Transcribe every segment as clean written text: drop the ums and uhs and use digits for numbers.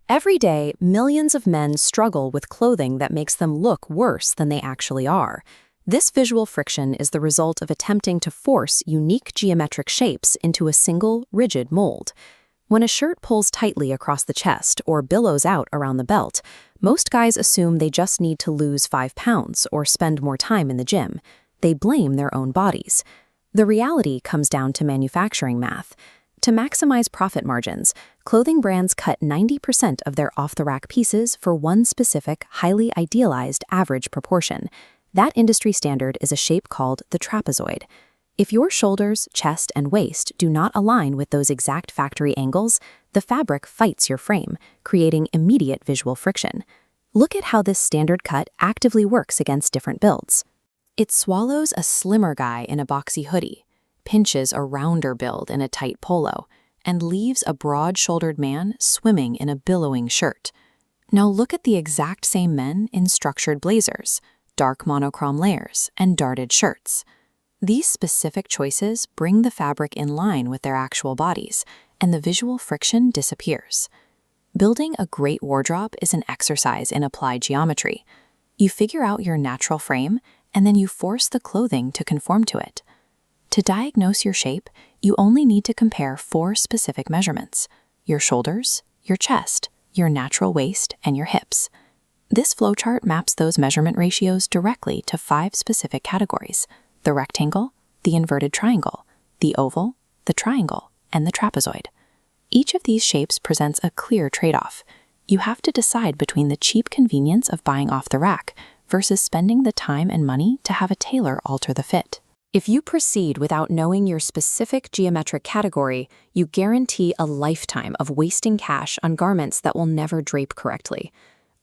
Every day, millions of men struggle with clothing that makes them look worse than they actually are. This visual friction is the result of attempting to force unique geometric shapes into a single, rigid mold. When a shirt pulls tightly across the chest or billows out around the belt, most guys assume they just need to lose 5 pounds or spend more time in the gym. They blame their own bodies. The reality comes down to manufacturing math. To maximize profit margins, clothing brands cut 90% of their off-the-rack pieces for one specific, highly idealized average proportion. That industry standard is a shape called the trapezoid. If your shoulders, chest, and waist do not align with those exact factory angles, the fabric fights your frame, creating immediate visual friction. Look at how this standard cut actively works against different builds. It swallows a slimmer guy in a boxy hoodie, pinches a rounder build in a tight polo, and leaves a broad-shouldered man swimming in a billowing shirt. Now look at the exact same men in structured blazers, dark monochrome layers, and darted shirts. These specific choices bring the fabric in line with their actual bodies, and the visual friction disappears. Building a great wardrobe is an exercise in applied geometry. You figure out your natural frame, and then you force the clothing to conform to it. To diagnose your shape, you only need to compare 4 specific measurements: your shoulders, your chest, your natural waist, and your hips. This flowchart maps those measurement ratios directly to 5 specific categories: the rectangle, the inverted triangle, the oval, the triangle, and the trapezoid. Each of these shapes presents a clear trade-off. You have to decide between the cheap convenience of buying off the rack versus spending the time and money to have a tailor alter the fit. If you proceed without knowing your specific geometric category, you guarantee a lifetime of wasting cash on garments that will never drape correctly.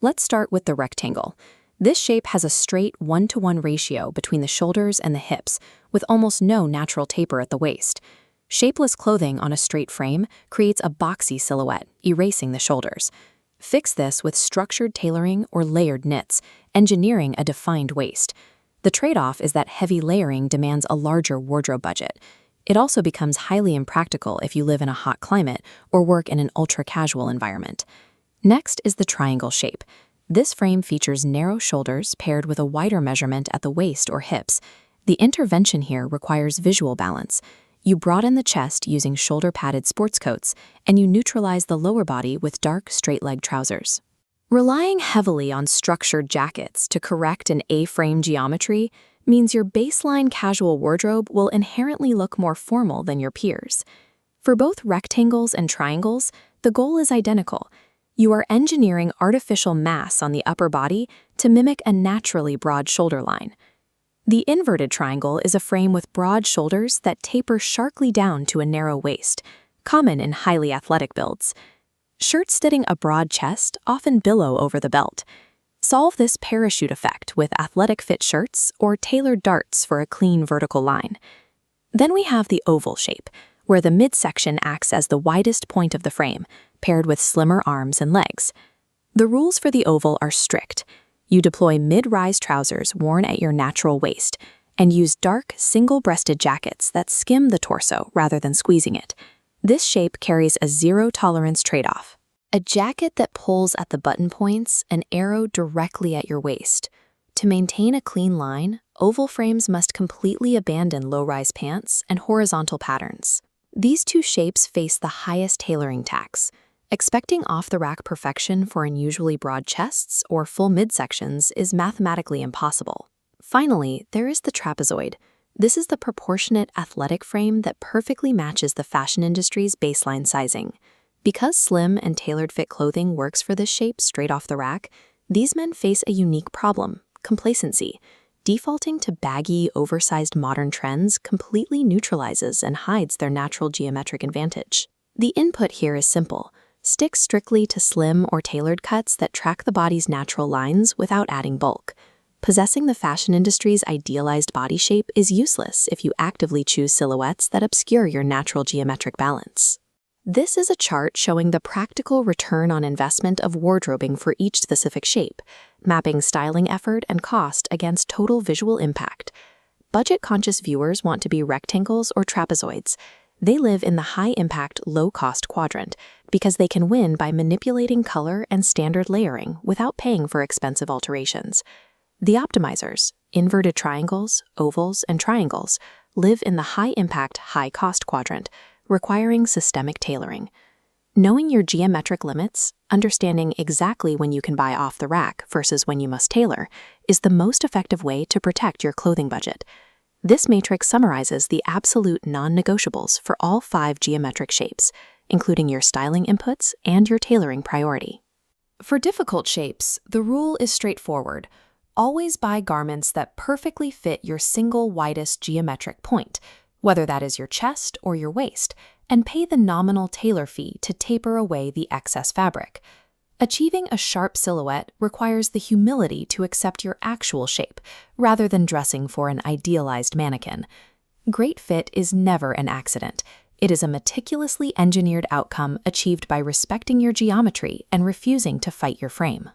Let's start with the rectangle. This shape has a straight 1-to-1 ratio between the shoulders and the hips, with almost no natural taper at the waist. Shapeless clothing on a straight frame creates a boxy silhouette, erasing the shoulders. Fix this with structured tailoring or layered knits, engineering a defined waist. The trade-off is that heavy layering demands a larger wardrobe budget. It also becomes highly impractical if you live in a hot climate or work in an ultra-casual environment. Next is the triangle shape. This frame features narrow shoulders paired with a wider measurement at the waist or hips. The intervention here requires visual balance. You broaden the chest using shoulder-padded sports coats, and you neutralize the lower body with dark, straight-leg trousers. Relying heavily on structured jackets to correct an A-frame geometry means your baseline casual wardrobe will inherently look more formal than your peers. For both rectangles and triangles, the goal is identical. You are engineering artificial mass on the upper body to mimic a naturally broad shoulder line. The inverted triangle is a frame with broad shoulders that taper sharply down to a narrow waist, common in highly athletic builds. Shirts fitting a broad chest often billow over the belt. Solve this parachute effect with athletic fit shirts or tailored darts for a clean vertical line. Then we have the oval shape, where the midsection acts as the widest point of the frame, paired with slimmer arms and legs. The rules for the oval are strict. You deploy mid-rise trousers worn at your natural waist, and use dark, single-breasted jackets that skim the torso rather than squeezing it. This shape carries a zero-tolerance trade-off. A jacket that pulls at the button points and arrow directly at your waist. To maintain a clean line, oval frames must completely abandon low-rise pants and horizontal patterns. These 2 shapes face the highest tailoring tax. Expecting off-the-rack perfection for unusually broad chests or full midsections is mathematically impossible. Finally, there is the trapezoid. This is the proportionate athletic frame that perfectly matches the fashion industry's baseline sizing. Because slim and tailored fit clothing works for this shape straight off the rack, these men face a unique problem: complacency. Defaulting to baggy, oversized modern trends completely neutralizes and hides their natural geometric advantage. The input here is simple. Stick strictly to slim or tailored cuts that track the body's natural lines without adding bulk. Possessing the fashion industry's idealized body shape is useless if you actively choose silhouettes that obscure your natural geometric balance. This is a chart showing the practical return on investment of wardrobing for each specific shape, mapping styling effort and cost against total visual impact. Budget-conscious viewers want to be rectangles or trapezoids. They live in the high-impact, low-cost quadrant because they can win by manipulating color and standard layering without paying for expensive alterations. The optimizers, inverted triangles, ovals, and triangles, live in the high-impact, high-cost quadrant, requiring systemic tailoring. Knowing your geometric limits, understanding exactly when you can buy off the rack versus when you must tailor, is the most effective way to protect your clothing budget. This matrix summarizes the absolute non-negotiables for all 5 geometric shapes, including your styling inputs and your tailoring priority. For difficult shapes, the rule is straightforward. Always buy garments that perfectly fit your single widest geometric point, whether that is your chest or your waist, and pay the nominal tailor fee to taper away the excess fabric. Achieving a sharp silhouette requires the humility to accept your actual shape, rather than dressing for an idealized mannequin. Great fit is never an accident. It is a meticulously engineered outcome achieved by respecting your geometry and refusing to fight your frame.